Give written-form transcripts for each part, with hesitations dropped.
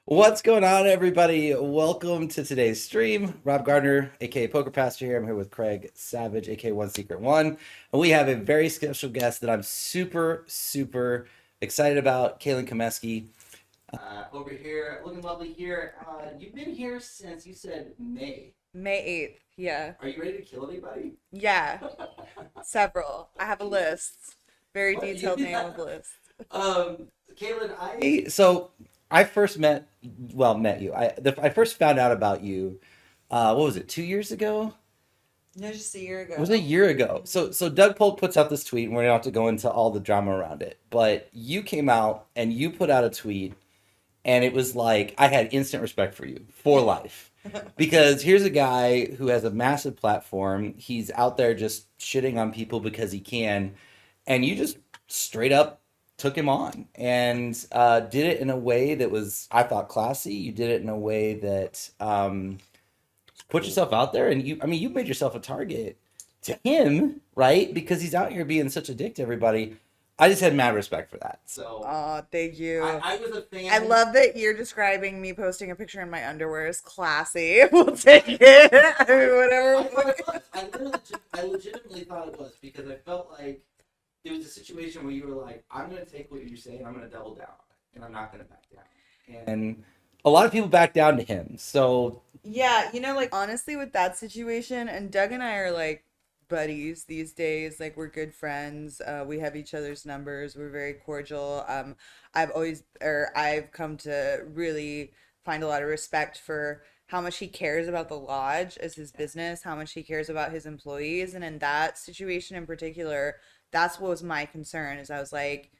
What's going on, everybody? Welcome to today's stream. Rob Gardner, aka Poker Pastor here. I'm here with Craig Savage, aka One Secret One. And we have a very special guest that I'm super excited about, Kaylin Comeskey. Over here, looking lovely here. You've been here since you said May. May 8th. Yeah. Are you ready to kill anybody? Yeah. Several. I have a list. Very What? detailed name of list. Kaylin, I first met you. I first found out about you. What was it? 2 years ago? No, just a year It ago. was a year ago. So Doug Polk puts out this tweet, and we're gonna have to go into all the drama around it. But you came out and you put out a tweet, and it was like I had instant respect for you for life. Because here's a guy who has a massive platform. He's out there just shitting on people because he can, and you just straight up took him on and did it in a way that was, I thought, classy. You did it in a way that put yourself out there, and you made yourself a target to him, right? Because he's out here being such a dick to everybody. I just had mad respect for that. So Oh, thank you. I was a I fan. love that you're describing me posting a picture in my underwear as classy. We'll take it. I mean, I thought whatever. it was. I legitimately thought it was because I felt like it was a situation where you were like, I'm going to take what you're saying, I'm going to double down on it, and I'm not going to back down. And a lot of people back down to him. So, Yeah, like honestly with that situation, and Doug and I are like buddies these days. Like we're good friends. We have each other's numbers. We're very cordial. I've come to really find a lot of respect for how much he cares about the lodge as his business, how much he cares about his employees, and in that situation in particular, that's what was my concern. Is I was like,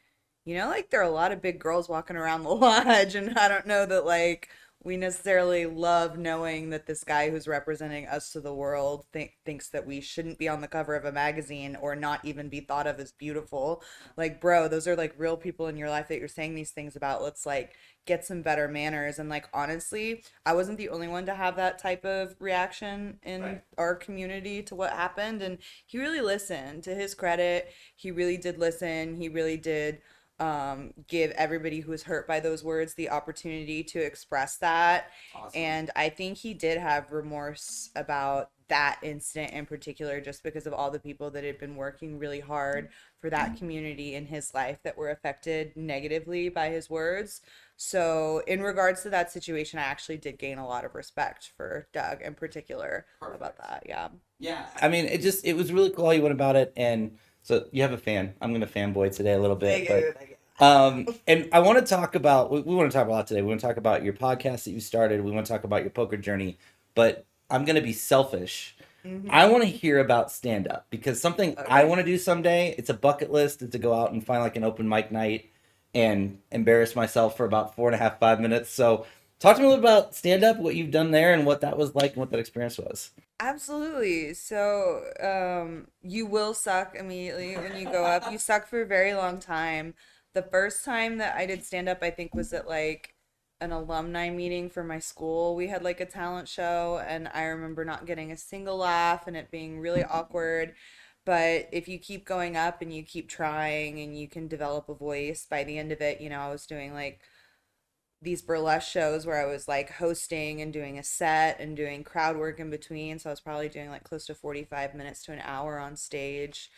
like there are a lot of big girls walking around the lodge, and I don't know that like we necessarily love knowing that this guy who's representing us to the world thinks that we shouldn't be on the cover of a magazine or not even be thought of as beautiful. Like, bro, those are like real people in your life that you're saying these things about. Let's like get some better manners. And like, honestly, I wasn't the only one to have that type of reaction in right. our community to what happened. And he really listened. To his credit, he really did listen. He really did give everybody who was hurt by those words the opportunity to express that. Awesome. And I think he did have remorse about that incident in particular, just because of all the people that had been working really hard for that community in his life that were affected negatively by his words. So, in regards to that situation, I actually did gain a lot of respect for Doug in particular about Perfect. that. Yeah. Yeah, I mean, it was really cool how you went about it, and so you have a fan. I'm gonna fanboy today a little bit, Thank but you. Thank you. and I want to talk about we want to talk about a lot today. We want to talk about your podcast that you started. We want to talk about your poker journey, but I'm gonna be selfish. I Mm-hmm. want to hear about stand up because something I Okay. want to do someday. It's a bucket list. Is to go out and find like an open mic night and embarrass myself for about 4.5 5 minutes. So talk to me a little about stand up, what you've done there, and what that was like, and what that experience was. Absolutely. So, you will suck immediately when you go up. You suck for a very long time. The first time that I did stand up, I think, was at like an alumni meeting for my school. We had like a talent show, and I remember not getting a single laugh and it being really awkward. But if you keep going up and you keep trying and you can develop a voice, by the end of it, I was doing like these burlesque shows where I was like hosting and doing a set and doing crowd work in between. So I was probably doing like close to 45 minutes to an hour on stage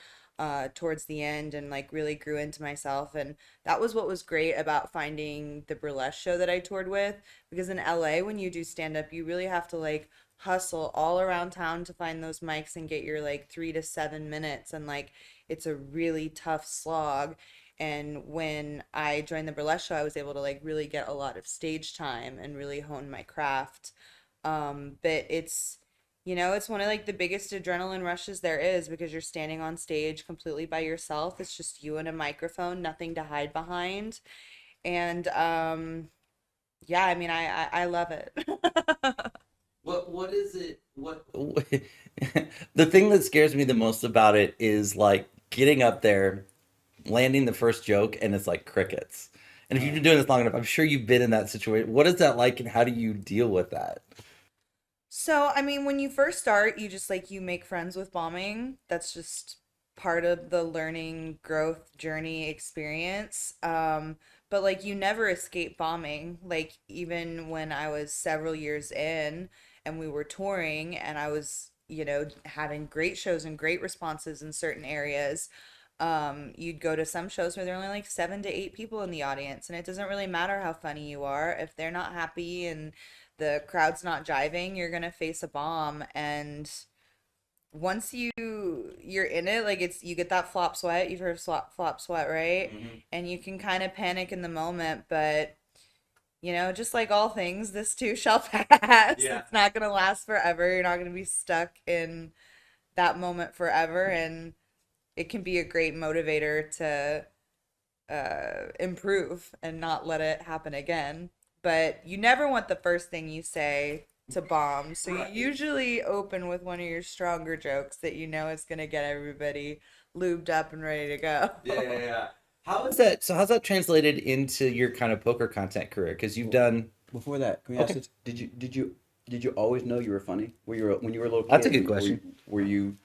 towards the end, and like really grew into myself. And that was what was great about finding the burlesque show that I toured with, because in LA, when you do stand up, you really have to like hustle all around town to find those mics and get your like 3 to 7 minutes. And like, it's a really tough slog. And when I joined the burlesque show, I was able to like really get a lot of stage time and really hone my craft. But it's one of like the biggest adrenaline rushes there is, because you're standing on stage completely by yourself. It's just you and a microphone, nothing to hide behind. And yeah, I mean, I love it. What is it? What the thing that scares me the most about it is like getting up there, landing the first joke, and it's like crickets. And if you've been doing this long enough, I'm sure you've been in that situation. What is that like, and how do you deal with that? So, I mean, when you first start, you just like you make friends with bombing. That's just part of the learning growth journey experience. but like you never escape bombing. Like even when I was several years in and we were touring and I was, having great shows and great responses in certain areas, you'd go to some shows where there are only like 7 to 8 people in the audience, and it doesn't really matter how funny you are. If they're not happy and the crowd's not jiving, you're gonna face a bomb. And once you're in it, like you get that flop sweat. You've heard of flop sweat, right? Hmm. And you can kind of panic in the moment, but just like all things, this too shall pass. Yeah. It's not gonna last forever. You're not gonna be stuck in that moment forever, and it can be a great motivator to improve and not let it happen again. But you never want the first thing you say to bomb. So you usually open with one of your stronger jokes that you know is going to get everybody lubed up and ready to go. Yeah. How is that? So how's that translated into your kind of poker content career? Because you've done. Before that, can we ask Okay. this? Did you always know you were funny? When you were a little kid? That's a good question. Were you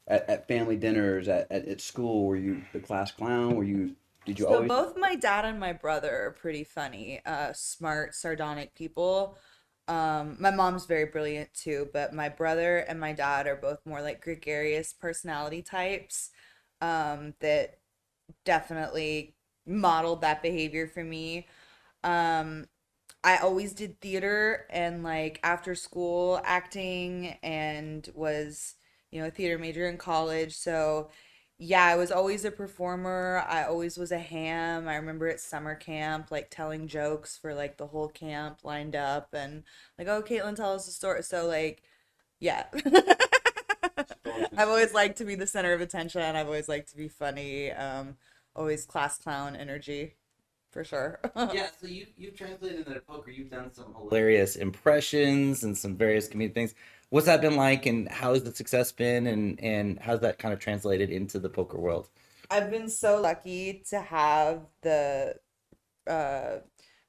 at family dinners at school? Were you the class clown? Did you So always? both my dad and my brother are pretty funny, smart, sardonic people. My mom's very brilliant too, but my brother and my dad are both more like gregarious personality types, that definitely modeled that behavior for me. Um, I always did theater and like after school acting, and was, a theater major in college. So yeah, I was always a performer. I always was a ham. I remember at summer camp, like telling jokes for like the whole camp lined up and like, oh, Caitlin, tell us a story. So like, yeah. I've always liked to be the center of attention. I've always liked to be funny. Always class clown energy for sure. Yeah, so you've translated into poker. You've done some hilarious impressions and some various comedic things. What's that been like, and how has the success been, and how's that kind of translated into the poker world? I've been so lucky to have the uh,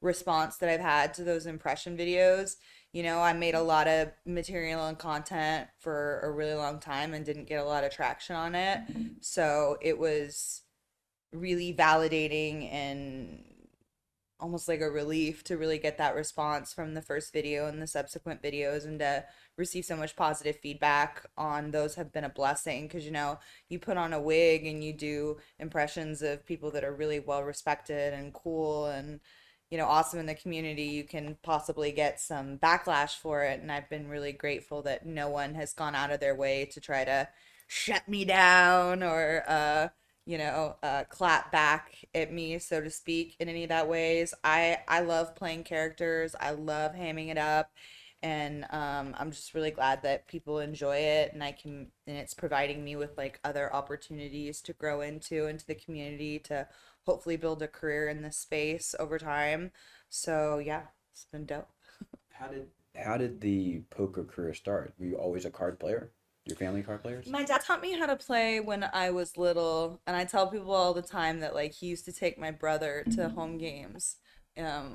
response that I've had to those impression videos. I made a lot of material and content for a really long time and didn't get a lot of traction on it. So it was really validating and almost like a relief to really get that response from the first video and the subsequent videos, and to receive so much positive feedback on those have been a blessing, because you put on a wig and you do impressions of people that are really well respected and cool and awesome in the community. You can possibly get some backlash for it, and I've been really grateful that no one has gone out of their way to try to shut me down or clap back at me, so to speak, in any of that ways. I love playing characters. I love hamming it up, and I'm just really glad that people enjoy it, and it's providing me with like other opportunities to grow into the community, to hopefully build a career in this space over time. So yeah, it's been dope. How did the poker career start? Were you always a card player? Your family card players? My dad taught me how to play when I was little, and I tell people all the time that like he used to take my brother to home games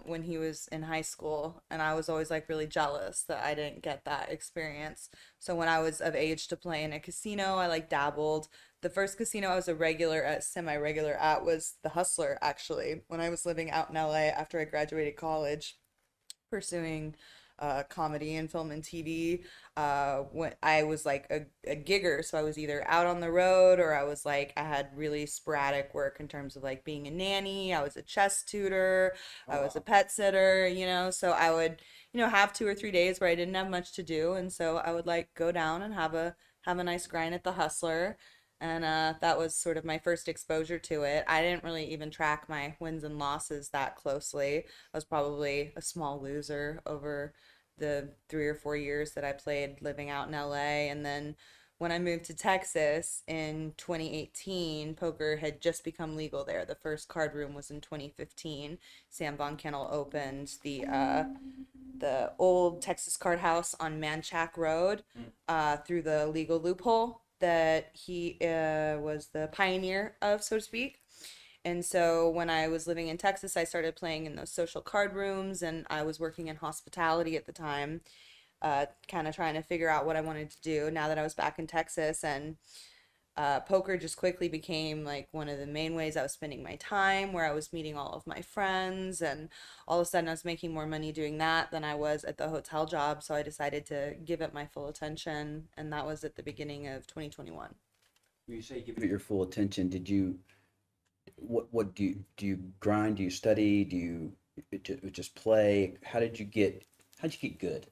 when he was in high school, and I was always like really jealous that I didn't get that experience. So when I was of age to play in a casino, I like dabbled. The first casino I was a regular at, semi-regular at, was the Hustler, actually, when I was living out in LA after I graduated college, pursuing comedy and film and TV. When I was like a gigger, so I was either out on the road, or I was like, I had really sporadic work in terms of like being a nanny. I was a chess tutor. I was a pet sitter, so I would, have 2 or 3 days where I didn't have much to do. And so I would like go down and have a nice grind at the Hustler. And that was sort of my first exposure to it. I didn't really even track my wins and losses that closely. I was probably a small loser over the 3 or 4 years that I played living out in LA. And then when I moved to Texas in 2018, poker had just become legal there. The first card room was in 2015. Sam Von Kennel opened the old Texas Card House on Manchac Road through the legal loophole that he was the pioneer of, so to speak. And so when I was living in Texas, I started playing in those social card rooms, and I was working in hospitality at the time, kind of trying to figure out what I wanted to do now that I was back in Texas. And Poker just quickly became like one of the main ways I was spending my time, where I was meeting all of my friends, and all of a sudden I was making more money doing that than I was at the hotel job. So I decided to give it my full attention, and that was at the beginning of 2021. When you say give it your full attention, did you what do you grind? Do you study? Do you just play? How'd you get good?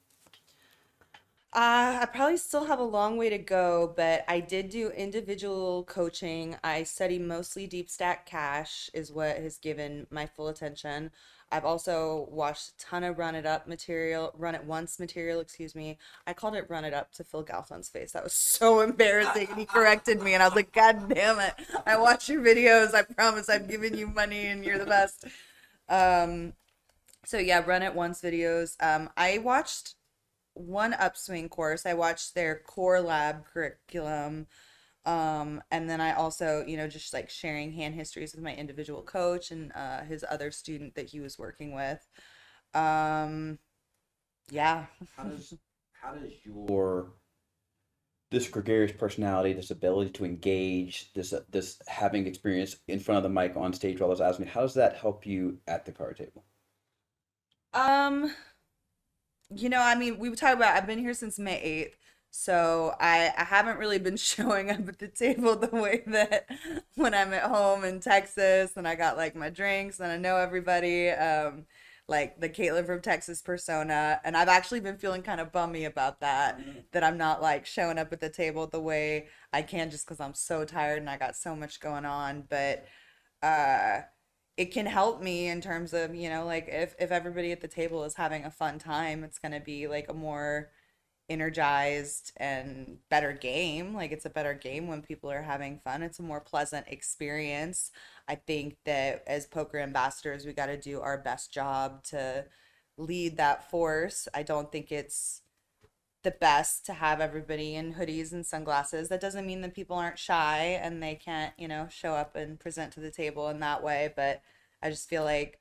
I probably still have a long way to go, but I did do individual coaching. I study mostly deep stack cash is what has given my full attention. I've also watched a ton of Run It Once material, excuse me. I called it Run It Up to Phil Galfond's face. That was so embarrassing. And he corrected me, and I was like, God damn it. I watch your videos. I promise I've given you money, and you're the best. Um, so yeah, Run It Once videos. I watched one upswing course. I watched their core lab curriculum. And then I also, just like sharing hand histories with my individual coach and his other student that he was working with. Um, yeah. How does your this gregarious personality, this ability to engage, this having experience in front of the mic on stage while others ask me, how does that help you at the card table? Um, I mean, we talk about I've been here since May 8th. So I haven't really been showing up at the table the way that when I'm at home in Texas and I got like my drinks and I know everybody, like the Caitlin from Texas persona. And I've actually been feeling kind of bummy about that, that I'm not like showing up at the table the way I can just because I'm so tired and I got so much going on. But uh it can help me in terms of, like if everybody at the table is having a fun time, it's gonna be like a more energized and better game. Like it's a better game when people are having fun. It's a more pleasant experience. I think that as poker ambassadors, we got to do our best job to lead that force. I don't think it's the best to have everybody in hoodies and sunglasses. That doesn't mean that people aren't shy and they can't, show up and present to the table in that way, but I just feel like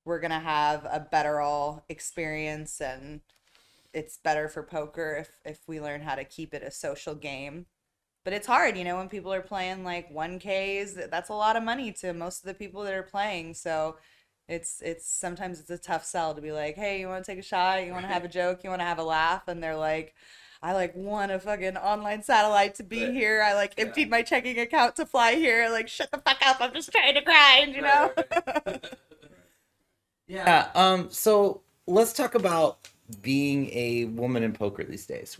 we're gonna have a better all experience, and it's better for poker if we learn how to keep it a social game. But it's hard, when people are playing like 1Ks, that's a lot of money to most of the people that are playing. So it's sometimes it's a tough sell to be like, "Hey, you want to take a shot? You want to have a joke? You want to have a laugh?" And they're like, "I like won a fucking online satellite to be here. I like emptied my checking account to fly here. Like, shut the fuck up. I'm just trying to grind, you know?" Yeah. So let's talk about being a woman in poker these days.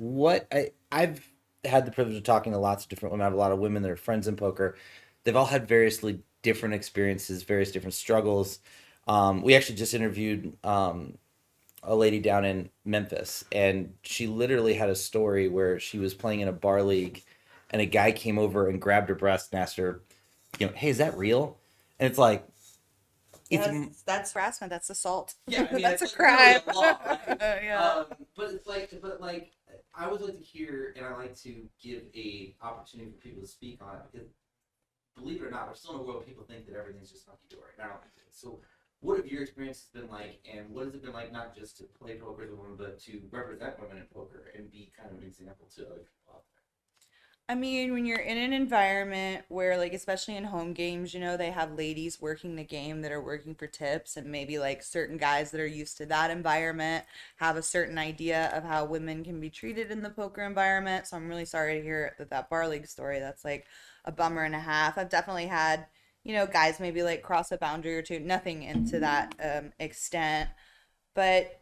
I've had the privilege of talking to lots of different women. I have a lot of women that are friends in poker. They've all had variously different experiences, various different struggles. We actually just interviewed a lady down in Memphis, and she literally had a story where she was playing in a bar league, and a guy came over and grabbed her breast and asked her, "Hey, is that real?" And it's like, it's That's harassment. That's assault. yeah, I mean, That's a it's crime. literally a law, right? Yeah. But I would like to hear, and I like to give a opportunity for people to speak on it, because believe it or not, we're still in a world where people think that everything's just hunky dory, and I don't think it is. So, what have your experiences been like, and what has it been like not just to play poker as a woman, but to represent women in poker and be kind of an example to other people out I mean, when you're in an environment where, like, especially in home games, they have ladies working the game that are working for tips, and maybe like certain guys that are used to that environment have a certain idea of how women can be treated in the poker environment. So I'm really sorry to hear that bar league story. That's like a bummer and a half. I've definitely had, guys maybe like cross a boundary or two, nothing into that extent, but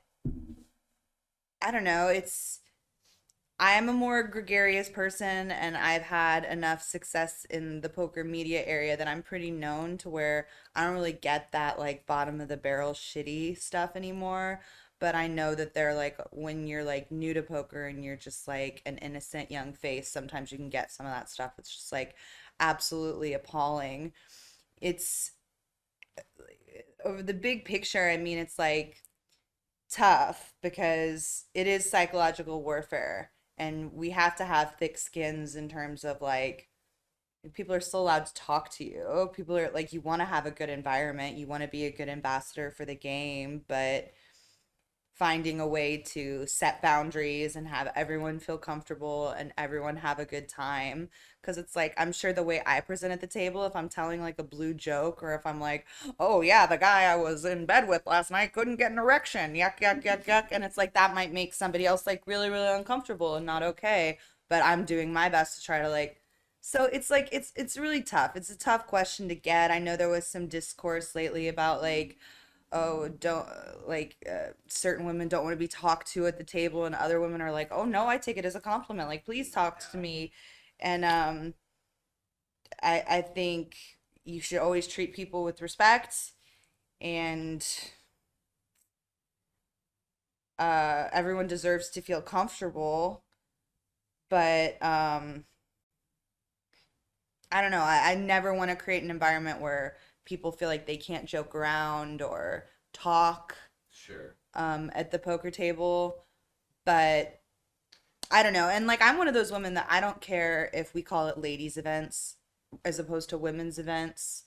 I don't know. I am a more gregarious person, and I've had enough success in the poker media area that I'm pretty known to where I don't really get that like bottom of the barrel shitty stuff anymore. But I know that they're like when you're like new to poker and you're just like an innocent young face, sometimes you can get some of that stuff. It's just like absolutely appalling. It's over the big picture, I mean, it's like tough because it is psychological warfare, and we have to have thick skins in terms of like people are still allowed to talk to you. People are like, you want to have a good environment, you want to be a good ambassador for the game, but finding a way to set boundaries and have everyone feel comfortable and everyone have a good time. Because it's like, I'm sure the way I present at the table, if I'm telling like a blue joke, or if I'm like, oh yeah, the guy I was in bed with last night couldn't get an erection, yuck, yuck, yuck, yuck. And it's like, that might make somebody else like really, really uncomfortable and not okay. But I'm doing my best to try to like, so it's like, it's really tough. It's a tough question to get. I know there was some discourse lately about like, oh, don't like certain women don't want to be talked to at the table, and other women are like, oh no, I take it as a compliment, like please talk to me. And I think you should always treat people with respect, and everyone deserves to feel comfortable. But I don't know, I never want to create an environment where people feel like they can't joke around or talk Sure. at the poker table. But I don't know. And like, I'm one of those women that I don't care if we call it ladies' events as opposed to women's events.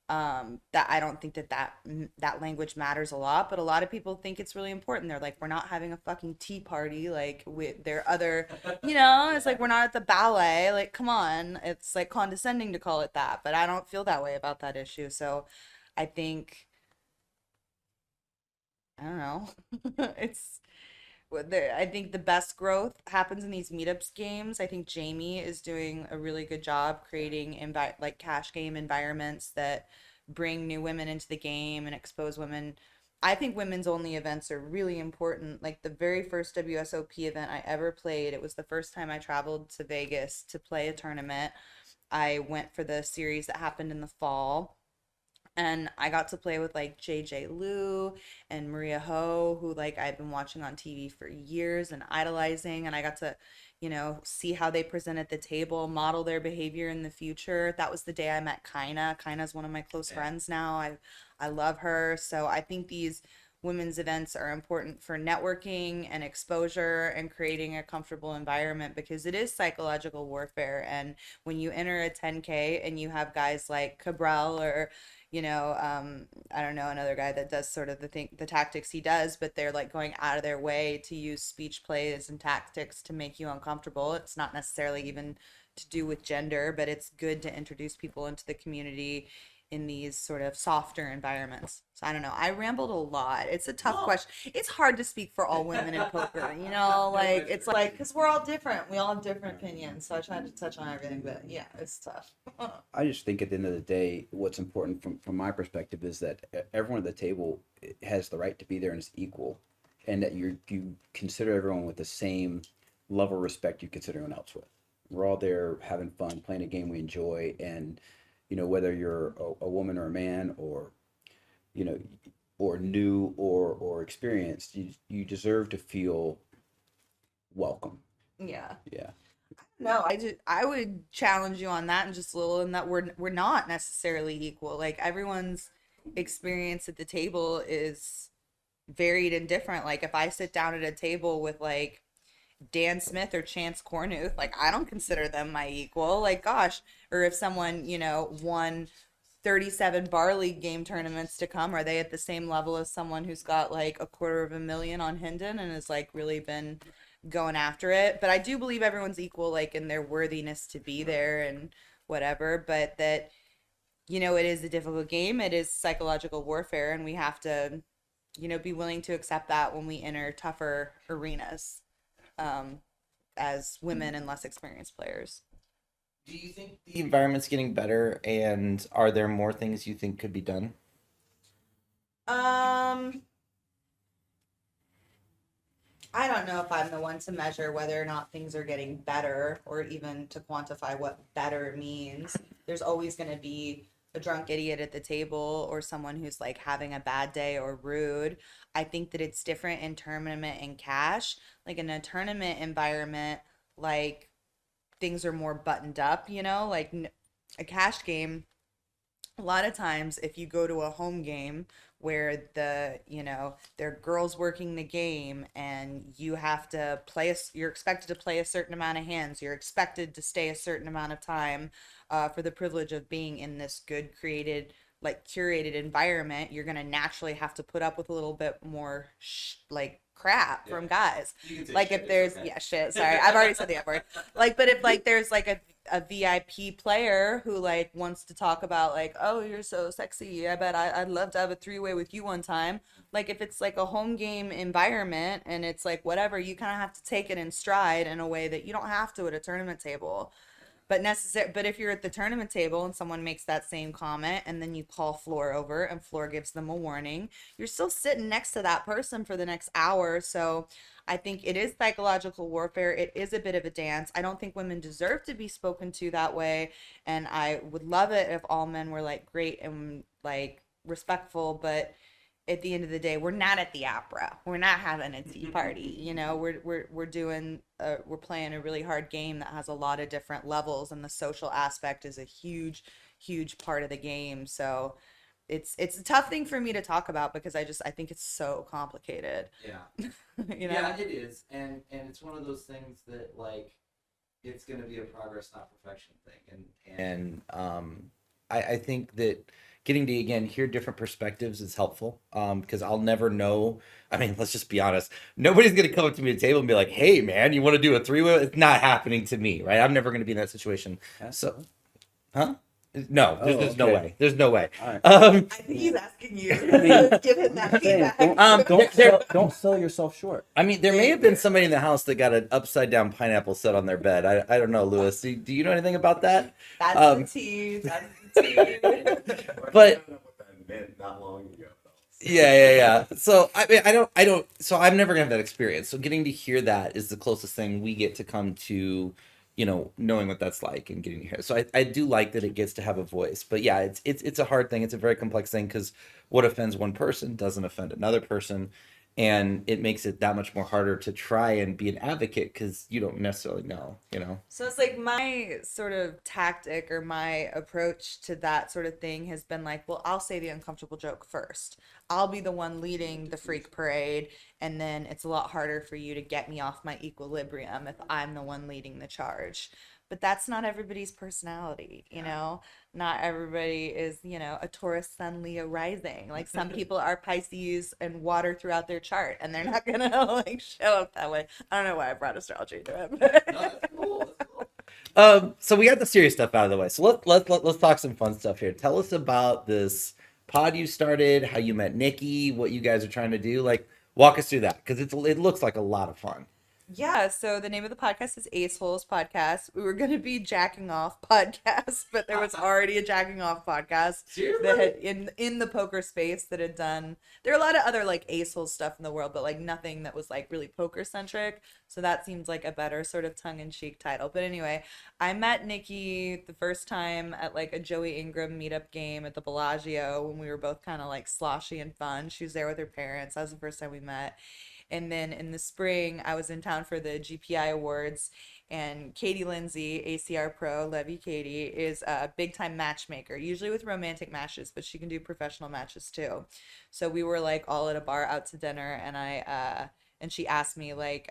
That I don't think that language matters a lot, but a lot of people think it's really important. They're like, we're not having a fucking tea party. Like, there are other, it's like we're not at the ballet. Like, come on. It's like condescending to call it that, but I don't feel that way about that issue. So I think, I don't know. It's I think the best growth happens in these meetups games. I think Jamie is doing a really good job creating like cash game environments that bring new women into the game and expose women. I think women's only events are really important. Like the very first WSOP event I ever played, it was the first time I traveled to Vegas to play a tournament. I went for the series that happened in the fall, and I got to play with like JJ Liu and Maria Ho, who like I've been watching on TV for years and idolizing, and I got to, see how they present at the table, model their behavior in the future. That was the day I met Kaina. Kaina's one of my close friends now. I love her. So I think these women's events are important for networking and exposure and creating a comfortable environment, because it is psychological warfare. And when you enter a 10K and you have guys like Cabral or I don't know, another guy that does sort of the tactics he does, but they're like going out of their way to use speech plays and tactics to make you uncomfortable. It's not necessarily even to do with gender, but it's good to introduce people into the community in these sort of softer environments. So I don't know. I rambled a lot. It's a tough question. It's hard to speak for all women in poker, like it's like, because we're all different. We all have different opinions. So I tried to touch on everything, but yeah, it's tough. I just think at the end of the day, what's important from my perspective is that everyone at the table has the right to be there and is equal, and that you consider everyone with the same level of respect you consider everyone else with. We're all there having fun, playing a game we enjoy, and whether you're a woman or a man, or you know or new or experienced, you deserve to feel welcome. Yeah. Yeah. No, I would challenge you on that, and just a little, in that we're not necessarily equal. Like everyone's experience at the table is varied and different. Like if I sit down at a table with like Dan Smith or Chance Cornuth, like I don't consider them my equal. Like gosh, or if someone, won 37 bar league game tournaments to come, are they at the same level as someone who's got like $250,000 on Hendon and has like really been going after it? But I do believe everyone's equal, like in their worthiness to be there and whatever, but that it is a difficult game. It is psychological warfare, and we have to be willing to accept that when we enter tougher arenas, as women and less experienced players. Do you think the environment's getting better, and are there more things you think could be done? I don't know if I'm the one to measure whether or not things are getting better, or even to quantify what better means. There's always going to be a drunk idiot at the table, or someone who's like having a bad day or rude. I think that it's different in tournament and cash. Like in a tournament environment, like things are more buttoned up, like a cash game. A lot of times if you go to a home game where there are girls working the game, and you have to you're expected to play a certain amount of hands, you're expected to stay a certain amount of time, for the privilege of being in this good created like curated environment, you're gonna naturally have to put up with a little bit more like crap from guys. You can say Like shit, if it's there's okay. yeah shit. Sorry, I've already said the F word. Like, but if like there's like a VIP player who like wants to talk about like, oh, you're so sexy. I bet I'd love to have a three-way with you one time. Like if it's like a home game environment and it's like whatever, you kind of have to take it in stride in a way that you don't have to at a tournament table. But if you're at the tournament table and someone makes that same comment and then you call Floor over and Floor gives them a warning, you're still sitting next to that person for the next hour. So I think it is psychological warfare. It is a bit of a dance. I don't think women deserve to be spoken to that way. And I would love it if all men were like great and like respectful, but at the end of the day, we're not at the opera. We're not having a tea party. You know, we're playing a really hard game that has a lot of different levels, and the social aspect is a huge part of the game. So it's a tough thing for me to talk about because I think it's so complicated. Yeah. You know? Yeah, it is, and it's one of those things that like it's going to be a progress, not perfection thing, and I think that getting to again hear different perspectives is helpful because I'll never know. I mean, let's just be honest. Nobody's going to come up to me at the table and be like, "Hey, man, you want to do a three-way?" It's not happening to me, right? I'm never going to be in that situation. So, huh? No, there's no okay. way. There's no way. All right. I think he's asking you to give him that feedback. Don't sell yourself short. I mean, there may have been somebody in the house that got an upside down pineapple set on their bed. I don't know, Lewis. Do you know anything about that? That's the tea. That's the tea. But not long ago. yeah. So I mean, I don't. So I'm never gonna have that experience. So getting to hear that is the closest thing we get to come to, knowing what that's like and getting to hear. So I do like that it gets to have a voice. But yeah, it's a hard thing. It's a very complex thing because what offends one person doesn't offend another person. And it makes it that much more harder to try and be an advocate because you don't necessarily know. So it's like my sort of tactic or my approach to that sort of thing has been like, well, I'll say the uncomfortable joke first. I'll be the one leading the freak parade, and then it's a lot harder for you to get me off my equilibrium if I'm the one leading the charge. But that's not everybody's personality, you know? Not everybody is, a Taurus, Sun, Leo rising. Like some people are Pisces and water throughout their chart, and they're not gonna like show up that way. I don't know why I brought astrology into it. That's cool. So we got the serious stuff out of the way. So let's talk some fun stuff here. Tell us about this pod you started, how you met Nikki, what you guys are trying to do. Like, walk us through that because it looks like a lot of fun. Yeah, so the name of the podcast is Aceholes Podcast. We were going to be Jacking Off Podcast, but there was already a Jacking Off podcast that had in the poker space that had done. There are a lot of other like Aceholes stuff in the world, but like nothing that was like really poker centric. So that seems like a better sort of tongue in cheek title. But anyway, I met Nikki the first time at like a Joey Ingram meetup game at the Bellagio when we were both kind of like sloshy and fun. She was there with her parents. That was the first time we met. And then in the spring, I was in town for the GPI Awards, and Katie Lindsay, ACR Pro, Levy Katie, is a big time matchmaker, usually with romantic matches, but she can do professional matches too. So we were like all at a bar out to dinner, and she asked me like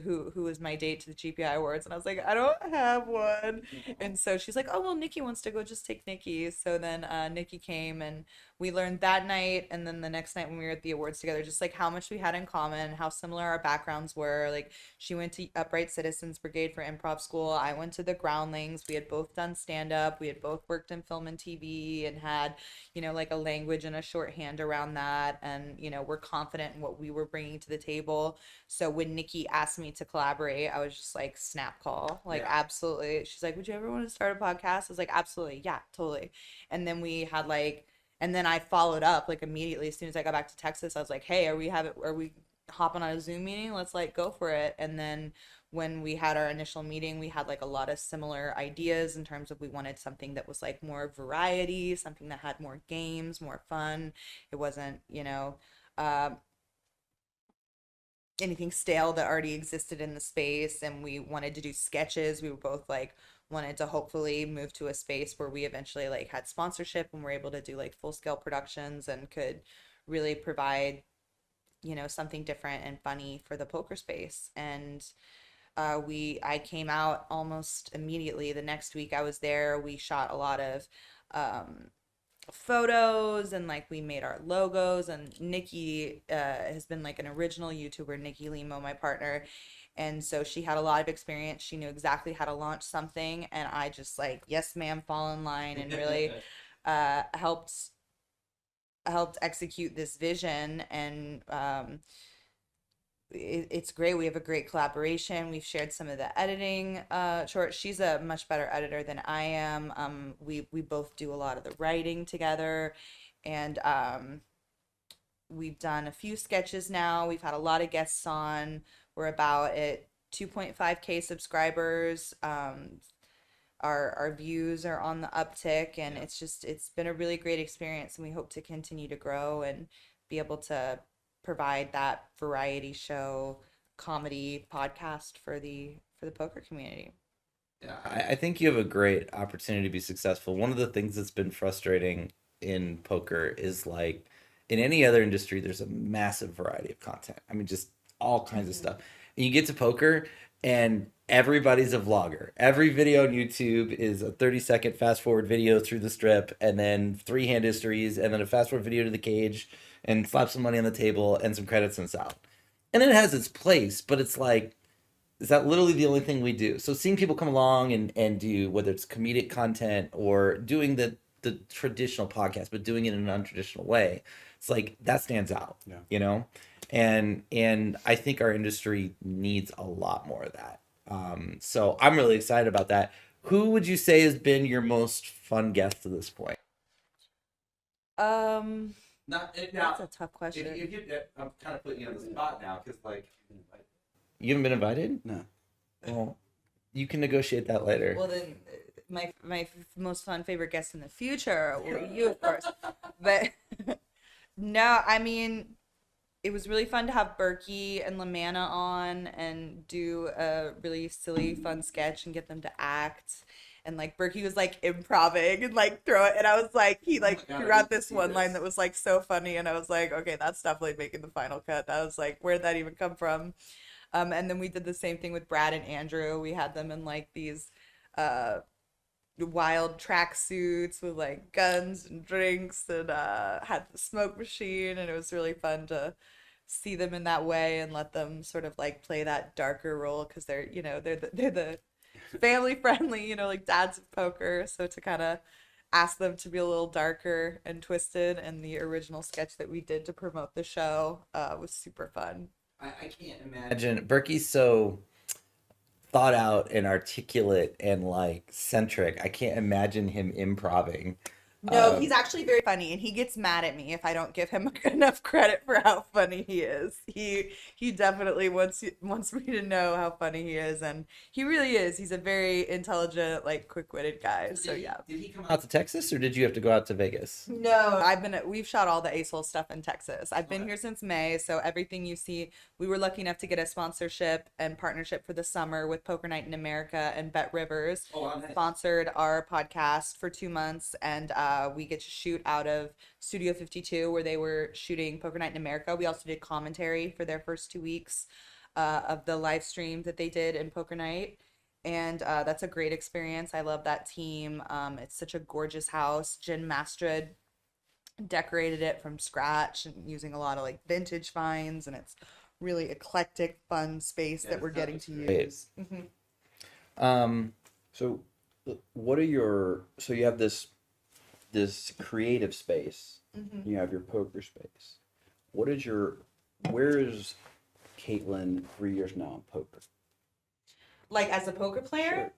who was my date to the GPI Awards, and I was like, I don't have one. And so she's like, oh well, Nikki wants to go, just take Nikki. So then Nikki came, and we learned that night, and then the next night when we were at the awards together, just like how much we had in common, how similar our backgrounds were. Like she went to Upright Citizens Brigade for improv school. I went to the Groundlings. We had both done stand up. We had both worked in film and TV and had, like a language and a shorthand around that. And, we're confident in what we were bringing to the table. So when Nikki asked me to collaborate, I was just like, snap call, like, absolutely. She's like, would you ever want to start a podcast? I was like, absolutely. Yeah, totally. And then we had like, and then I followed up like immediately as soon as I got back to Texas. I was like, hey, are we hopping on a Zoom meeting? Let's like go for it. And then when we had our initial meeting, we had like a lot of similar ideas in terms of we wanted something that was like more variety, something that had more games, more fun. It wasn't, anything stale that already existed in the space. And we wanted to do sketches. We were both like wanted to hopefully move to a space where we eventually like had sponsorship and were able to do like full scale productions and could really provide something different and funny for the poker space. And I came out almost immediately. The next week I was there, we shot a lot of photos, and like we made our logos. And Nikki has been like an original YouTuber, Nikki Limo, my partner. And so she had a lot of experience. She knew exactly how to launch something. And I just like, yes, ma'am, fall in line and really helped execute this vision. And it's great. We have a great collaboration. We've shared some of the editing short. She's a much better editor than I am. We both do a lot of the writing together, and we've done a few sketches now. We've had a lot of guests on. We're about at 2.5K subscribers. Our views are on the uptick, and it's been a really great experience, and we hope to continue to grow and be able to provide that variety show comedy podcast for the poker community. Yeah, I think you have a great opportunity to be successful. One of the things that's been frustrating in poker is like in any other industry, there's a massive variety of content. I mean, just all kinds of stuff. And you get to poker and everybody's a vlogger. Every video on YouTube is a 30-second fast forward video through the strip, and then 3 hand histories, and then a fast forward video to the cage, and slap some money on the table and some credits and it's out. And it has its place, but it's like, is that literally the only thing we do? So seeing people come along and do, whether it's comedic content or doing the traditional podcast, but doing it in an untraditional way, it's like that stands out, you know? And I think our industry needs a lot more of that. So I'm really excited about that. Who would you say has been your most fun guest to this point? That's a tough question. I'm kind of putting you on the spot now because like you haven't been invited. No. Well, you can negotiate that later. Well, then my most fun favorite guest in the future will be you, of course. But no, I mean, it was really fun to have Berkey and Lamanna on and do a really silly, fun sketch and get them to act. And like Berkey was like improvising and like throw it, and I was like, he like threw out this one line that was like so funny, and I was like, okay, that's definitely making the final cut. I was like, where'd that even come from? And then we did the same thing with Brad and Andrew. We had them in like these wild track suits with like guns and drinks, and had the smoke machine, and it was really fun to see them in that way and let them sort of like play that darker role, because they're the family friendly, like dads of poker. So to kind of ask them to be a little darker and twisted, and the original sketch that we did to promote the show was super fun. I can't imagine. Berkey's so thought out and articulate and like centric. I can't imagine him improving. No, he's actually very funny, and he gets mad at me if I don't give him enough credit for how funny he is. He definitely wants me to know how funny he is, and he really is. He's a very intelligent, like quick-witted guy. So yeah. Did he come out to Texas, or did you have to go out to Vegas? No, we've shot all the Aceholes stuff in Texas. I've been here since May, so everything you see, we were lucky enough to get a sponsorship and partnership for the summer with Poker Night in America, and Bet Rivers sponsored our podcast for 2 months, and we get to shoot out of Studio 52 where they were shooting Poker Night in America. We also did commentary for their first 2 weeks of the live stream that they did in Poker Night. And that's a great experience. I love that team. It's such a gorgeous house. Jen Mastrid decorated it from scratch and using a lot of like vintage finds, and it's really eclectic, fun space that we're getting to use. Mm-hmm. So what are so you have this creative space, you have your poker space. Where is Caitlin 3 years now in poker? Like as a poker player? Sure.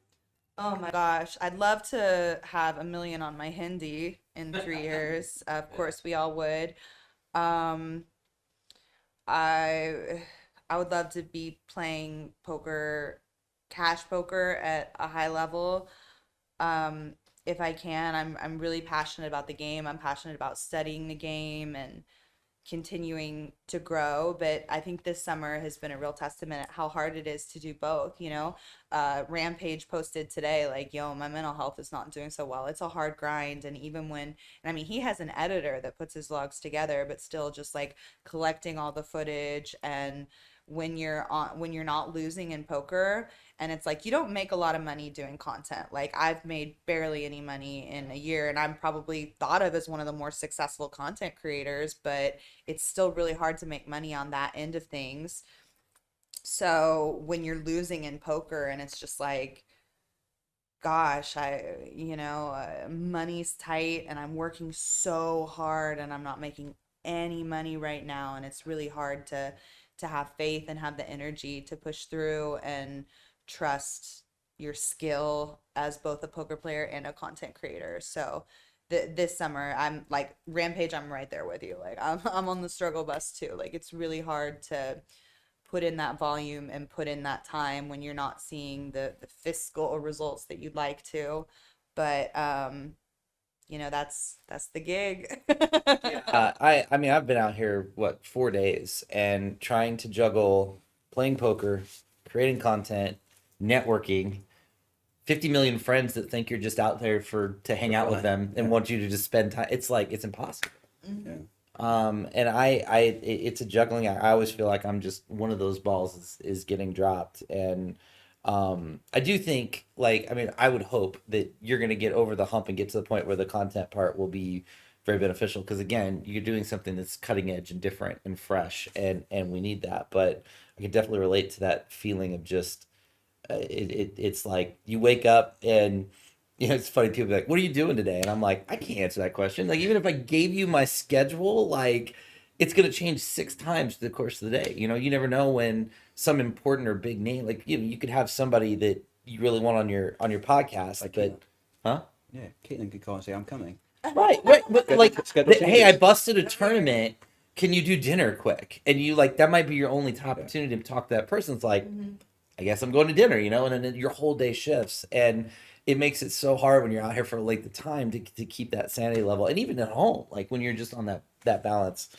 Oh my gosh, I'd love to have $1 million on my Hindi in 3 years. Of course, we all would. I would love to be playing poker, cash poker at a high level. If I can. I'm really passionate about the game. I'm passionate about studying the game and continuing to grow. But I think this summer has been a real testament at how hard it is to do both. Rampage posted today, like, yo, my mental health is not doing so well. It's a hard grind. And I mean, he has an editor that puts his logs together, but still just like collecting all the footage and when you're not losing in poker. And it's like you don't make a lot of money doing content. Like I've made barely any money in a year, and I'm probably thought of as one of the more successful content creators, but it's still really hard to make money on that end of things. So when you're losing in poker and it's just like, gosh, money's tight and I'm working so hard and I'm not making any money right now, and it's really hard to have faith and have the energy to push through and trust your skill as both a poker player and a content creator. So this summer, I'm like Rampage, I'm right there with you. Like I'm on the struggle bus too. Like it's really hard to put in that volume and put in that time when you're not seeing the fiscal results that you'd like to. But that's the gig. I mean, I've been out here, what, 4 days and trying to juggle playing poker, creating content, networking, 50 million friends that think you're just out there to hang out with them and want you to just spend time. It's like, it's impossible. Yeah. And it's a juggling. I always feel like I'm just one of those balls is getting dropped. And I do think, like, I mean, I would hope that you're going to get over the hump and get to the point where the content part will be very beneficial. Because again, you're doing something that's cutting edge and different and fresh, and we need that. But I can definitely relate to that feeling of just it's like you wake up and it's funny, people be like, what are you doing today? And I'm like, I can't answer that question. Like, even if I gave you my schedule, like, it's going to change 6 times through the course of the day. You never know when some important or big name, like, you could have somebody that you really want on your podcast, Like but huh? Yeah, Caitlin could call and say, I'm coming. Right. But like, Schedule hey, I changes. busted a tournament. Can you do dinner quick? And you like, that might be your only opportunity to talk to that person. It's like, I guess I'm going to dinner, and then your whole day shifts. And it makes it so hard when you're out here for like the time to keep that sanity level. And even at home, like when you're just on that balance,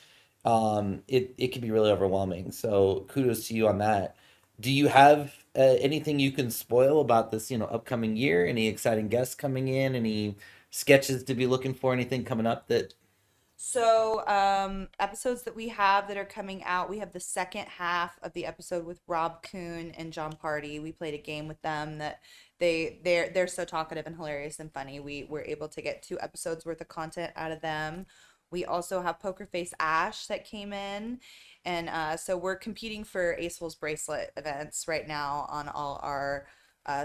it can be really overwhelming. So kudos to you on that. Do you have anything you can spoil about this, upcoming year? Any exciting guests coming in? Any sketches to be looking for? Anything coming up that? So, episodes that we have that are coming out, we have the second half of the episode with Rob Kuhn and John Party. We played a game with them that they're so talkative and hilarious and funny. We were able to get 2 episodes worth of content out of them. We also have Poker Face Ash that came in, and so we're competing for Aceholes bracelet events right now on all our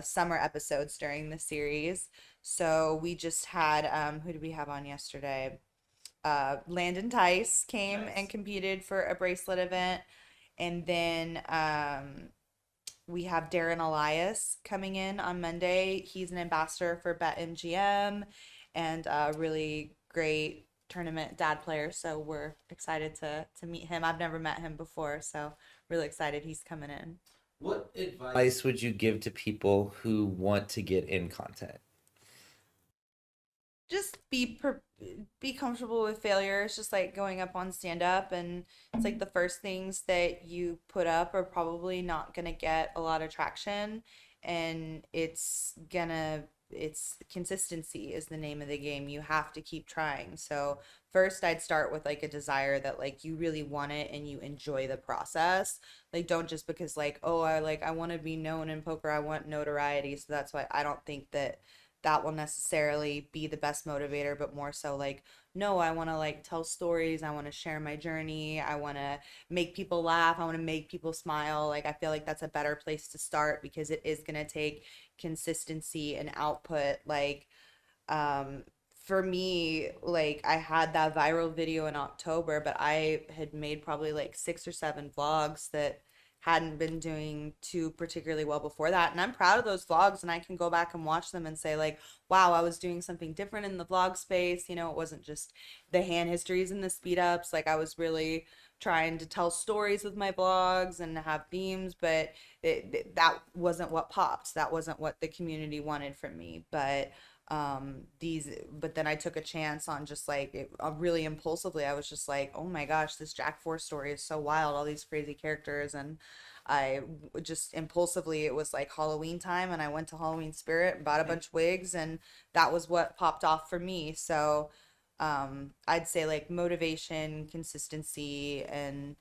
summer episodes during the series. So we just had who did we have on yesterday? Landon Tice came and competed for a bracelet event. And then we have Darren Elias coming in on Monday. He's an ambassador for BetMGM and a really great tournament dad player. So we're excited to meet him. I've never met him before, so really excited he's coming in. What advice would you give to people who want to get in content? Just be comfortable with failure. It's just like going up on stand up, and it's like the first things that you put up are probably not gonna get a lot of traction, and it's consistency is the name of the game. You have to keep trying. So first I'd start with like a desire that like you really want it and you enjoy the process. Like don't just because like, oh, I want to be known in poker, I want notoriety, so that's why. I don't think that will necessarily be the best motivator, but more so like, no, I want to like tell stories, I want to share my journey, I want to make people laugh, I want to make people smile. Like I feel like that's a better place to start because it is going to take consistency and output. Like for me, like I had that viral video in October, but I had made probably like 6 or 7 vlogs that hadn't been doing too particularly well before that. And I'm proud of those vlogs, and I can go back and watch them and say like, wow, I was doing something different in the vlog space. It wasn't just the hand histories and the speed ups. Like I was really trying to tell stories with my vlogs and have themes, but that wasn't what popped. That wasn't what the community wanted from me. But then I took a chance on just like really impulsively. I was just like, oh my gosh, this Jack 4 story is so wild, all these crazy characters. And I just impulsively, it was like Halloween time, and I went to Halloween Spirit and bought a bunch of wigs, and that was what popped off for me. So I'd say like motivation, consistency, and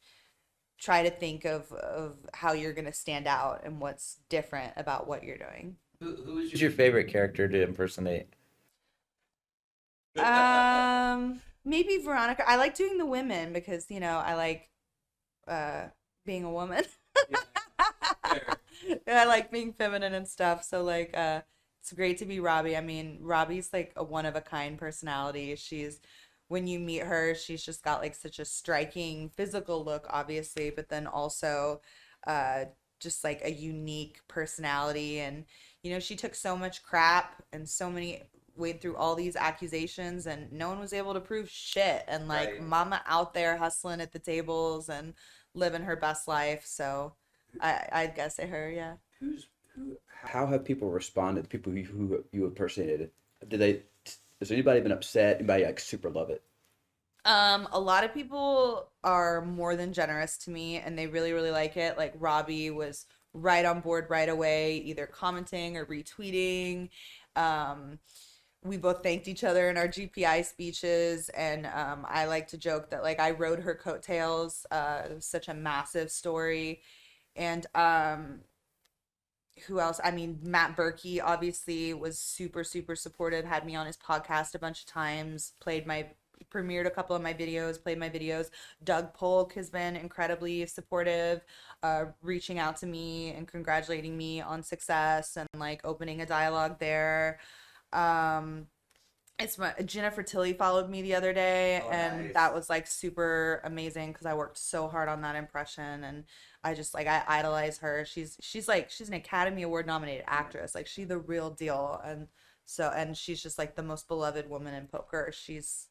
try to think of how you're gonna stand out and what's different about what you're doing. Who is your favorite character to impersonate? Maybe Veronica. I like doing the women because I like being a woman. I like being feminine and stuff. So like it's great to be Robbie. I mean, Robbie's like a one of a kind personality. She's when you meet her, she's just got like such a striking physical look, obviously, but then also uh just like a unique personality. And she took so much crap and so many wade through all these accusations, and no one was able to prove shit. And like Right. mama out there hustling at the tables and living her best life. So I'd guess say her, yeah. How have people responded? The people who you impersonated? Did they? Has anybody been upset? Anybody like super love it? A lot of people are more than generous to me and they really, really like it. Like Robbie was right on board right away, either commenting or retweeting. Um, we both thanked each other in our GPI speeches, and I like to joke that like I rode her coattails. It was such a massive story. And who else? I mean, Matt Berkey obviously was super, super supportive, had me on his podcast a bunch of times, premiered a couple of my videos, played my videos. Doug Polk has been incredibly supportive, reaching out to me and congratulating me on success and like opening a dialogue there. Um, it's my Jennifer Tilly followed me the other day, Oh, and nice. that was like super amazing because I worked so hard on that impression, and I just like I idolize her. She's an Academy Award nominated actress. Like she's the real deal, and she's just like the most beloved woman in poker. She's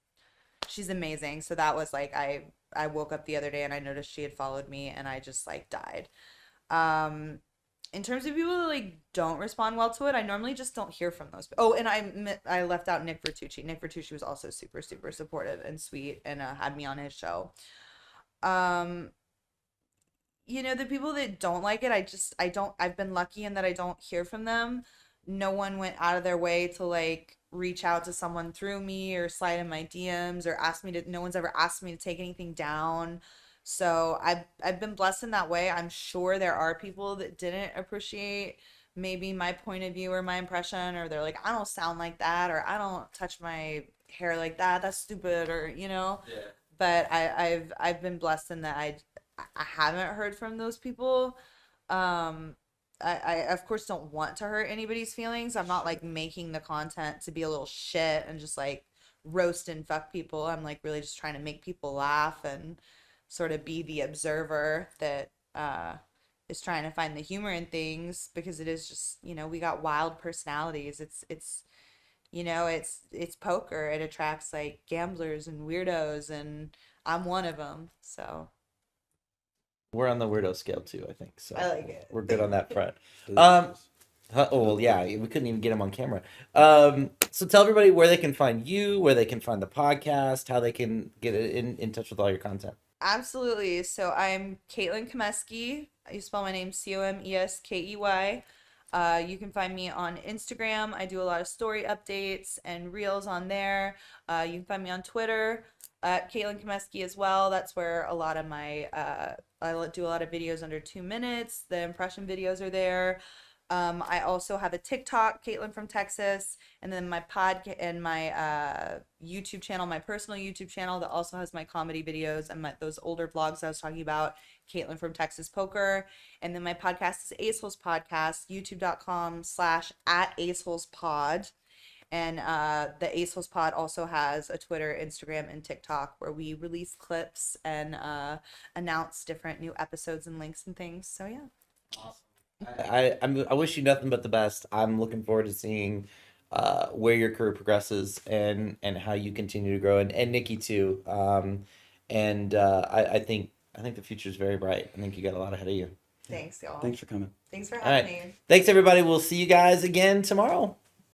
amazing. So that was like I woke up the other day and I noticed she had followed me, and I just like died. Um, in terms of people that like don't respond well to it, I normally just don't hear from those. Oh, and I left out Nick Vertucci. Nick Vertucci was also super super supportive and sweet, and had me on his show. Um, the people that don't like it, I don't I've been lucky in that I don't hear from them. No one went out of their way to like reach out to someone through me or slide in my DMs or ask me to no one's ever asked me to take anything down. So I've been blessed in that way. I'm sure there are people that didn't appreciate maybe my point of view or my impression, or they're like, I don't sound like that, or I don't touch my hair like that. That's stupid, or Yeah. but I've been blessed in that I haven't heard from those people. Um, I of course don't want to hurt anybody's feelings. I'm not like making the content to be a little shit and just like roast and fuck people. I'm like really just trying to make people laugh and sort of be the observer that is trying to find the humor in things, because it is just, we got wild personalities. It's poker. It attracts like gamblers and weirdos, and I'm one of them. So We're on the weirdo scale too, I think. So I like it. we're good on that front. Who- Oh well, yeah, we couldn't even get him on camera. So tell everybody where they can find you, where they can find the podcast, how they can get in touch with all your content. Absolutely. So I'm Caitlin Comeskey. You spell my name Comeskey. You can find me on Instagram. I do a lot of story updates and reels on there. You can find me on Twitter at Caitlin Comeskey as well. That's where a lot of my I do a lot of videos under 2 minutes. The impression videos are there. I also have a TikTok, Caitlin from Texas, and then my YouTube channel, my personal YouTube channel that also has my comedy videos and those older vlogs I was talking about, Caitlin from Texas Poker. And then my podcast is Aceholes Podcast, youtube.com/@aceholespod. And the Aceholes Pod also has a Twitter, Instagram, and TikTok where we release clips and announce different new episodes and links and things. So yeah. I wish you nothing but the best. I'm looking forward to seeing where your career progresses and how you continue to grow, and Nikki too. I think the future is very bright. I think you got a lot ahead of you. Thanks, y'all. Thanks for coming. Thanks for All having right. me. Thanks everybody. We'll see you guys again tomorrow.